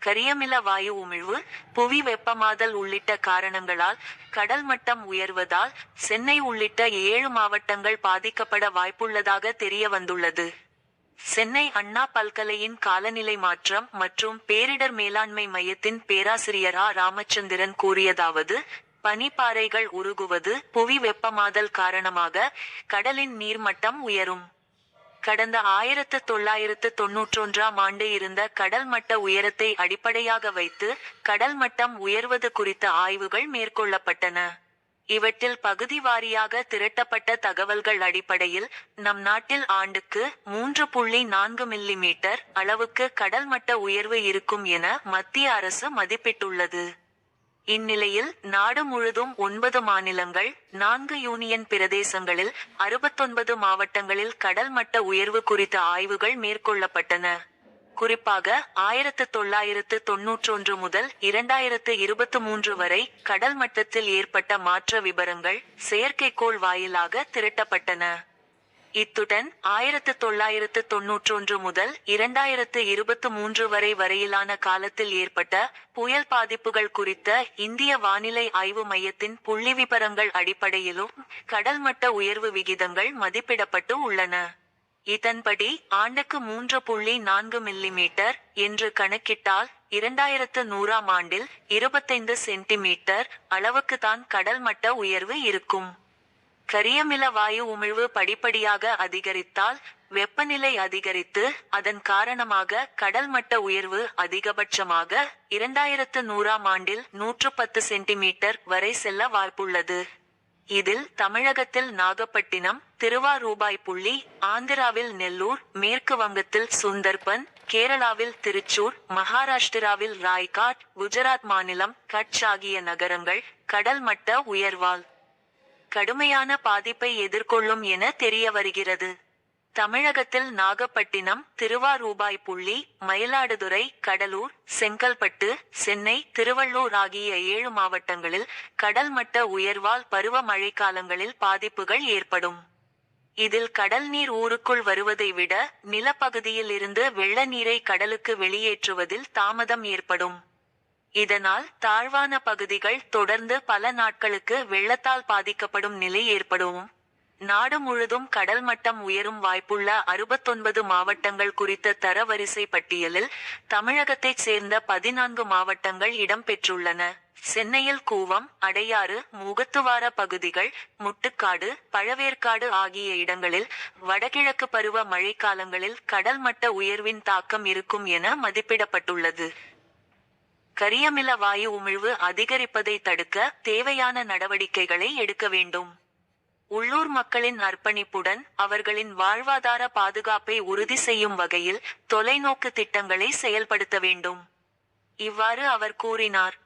கரியமில வாயு உமிழ்வு, புவி வெப்பமாதல் உள்ளிட்ட காரணங்களால் கடல் மட்டம் உயர்வதால் சென்னை உள்ளிட்ட 7 மாவட்டங்கள் பாதிக்கப்பட வாய்ப்புள்ளதாக தெரிய வந்துள்ளது. சென்னை அண்ணா பல்கலையின் காலநிலை மாற்றம் மற்றும் பேரிடர் மேலாண்மை மையத்தின் பேராசிரியர் ராமச்சந்திரன் கூறியதாவது: பனிப்பாறைகள் உருகுவது, புவி வெப்பமாதல் காரணமாக கடலின் நீர்மட்டம் உயரும். கடந்த 1991ஆம் ஆண்டு இருந்த கடல் மட்ட உயரத்தை அடிப்படையாக வைத்து கடல் மட்டம் உயர்வது குறித்த ஆய்வுகள் மேற்கொள்ளப்பட்டன. இவற்றில் பகுதி வாரியாக திரட்டப்பட்ட தகவல்கள் அடிப்படையில் நம் நாட்டில் ஆண்டுக்கு 3.4 மில்லிமீட்டர் அளவுக்கு கடல் மட்ட உயர்வு இருக்கும் என மத்திய அரசு மதிப்பிட்டுள்ளது. இந்நிலையில் நாடு முழுதும் 9 மாநிலங்கள், 4 யூனியன் பிரதேசங்களில் 69 மாவட்டங்களில் கடல் மட்ட உயர்வு குறித்த ஆய்வுகள் மேற்கொள்ளப்பட்டன. குறிப்பாக 1991 முதல் 2023 வரை கடல் மட்டத்தில் ஏற்பட்ட மாற்ற விபரங்கள் செயற்கைக்கோள் வாயிலாக திரட்டப்பட்டன. இத்துடன் 1991 முதல் 2023 வரையிலான காலத்தில் ஏற்பட்ட புயல் பாதிப்புகள் குறித்த இந்திய வானிலை ஆய்வு மையத்தின் புள்ளிவிபரங்கள் அடிப்படையிலும் கடல் மட்ட உயர்வு விகிதங்கள் மதிப்பிடப்பட்டு உள்ளன. இதன்படி ஆண்டுக்கு 3.4 மில்லிமீட்டர் என்று கணக்கிட்டால் 2100ஆம் ஆண்டில் 25 சென்டிமீட்டர் அளவுக்கு தான் கடல் மட்ட உயர்வு இருக்கும். கரியமில வாயு உமிழ்வு படிப்படியாக அதிகரித்தால் வெப்பநிலை அதிகரித்து அதன் காரணமாக கடல் மட்ட உயர்வு அதிகபட்சமாக 2100ஆம் ஆண்டில் 110 சென்டிமீட்டர் வரை செல்ல வாய்ப்புள்ளது. இதில் தமிழகத்தில் நாகப்பட்டினம், திருவாரூபாய்ப்புள்ளி, ஆந்திராவில் நெல்லூர், மேற்கு வங்கத்தில் சுந்தர்பன், கேரளாவில் திருச்சூர், மகாராஷ்டிராவில் ராய்காட், குஜராத் மாநிலம் கட்ச் ஆகிய நகரங்கள் கடல் மட்ட உயர்வால் கடுமையான பாதிப்பை எதிர்கொள்ளும் என தெரிய வருகிறது. தமிழகத்தில் நாகப்பட்டினம், திருவாரூபாய்ப்புள்ளி, மயிலாடுதுறை, கடலூர், செங்கல்பட்டு, சென்னை, திருவள்ளூர் ஆகிய 7 மாவட்டங்களில் கடல் மட்ட உயர்வால் பருவ மழைக்காலங்களில் பாதிப்புகள் ஏற்படும். இதில் கடல் நீர் ஊருக்குள் வருவதை விட நிலப்பகுதியில் இருந்து வெள்ள நீரை கடலுக்கு வெளியேற்றுவதில் தாமதம் ஏற்படும். இதனால் தாழ்வான பகுதிகள் தொடர்ந்து பல நாட்களுக்கு வெள்ளத்தால் பாதிக்கப்படும் நிலை ஏற்படும். நாடு முழுதும் கடல் மட்டம் உயரும் வாய்ப்புள்ள 69 மாவட்டங்கள் குறித்த தரவரிசை பட்டியலில் தமிழகத்தைச் சேர்ந்த 14 மாவட்டங்கள் இடம்பெற்றுள்ளன. சென்னையில் கூவம், அடையாறு, முகத்துவார பகுதிகள், முட்டுக்காடு, பழவேற்காடு ஆகிய இடங்களில் வடகிழக்கு பருவ மழைக்காலங்களில் கடல் மட்ட உயர்வின் தாக்கம் இருக்கும் என மதிப்பிடப்பட்டுள்ளது. கரியமில வாயு உமிழ்வு அதிகரிப்பதை தடுக்க தேவையான நடவடிக்கைகளை எடுக்க வேண்டும். உள்ளூர் மக்களின் அர்ப்பணிப்புடன் அவர்களின் வாழ்வாதார பாதுகாப்பை உறுதி செய்யும் வகையில் தொலைநோக்கு திட்டங்களை செயல்படுத்த வேண்டும். இவ்வாறு அவர் கூறினார்.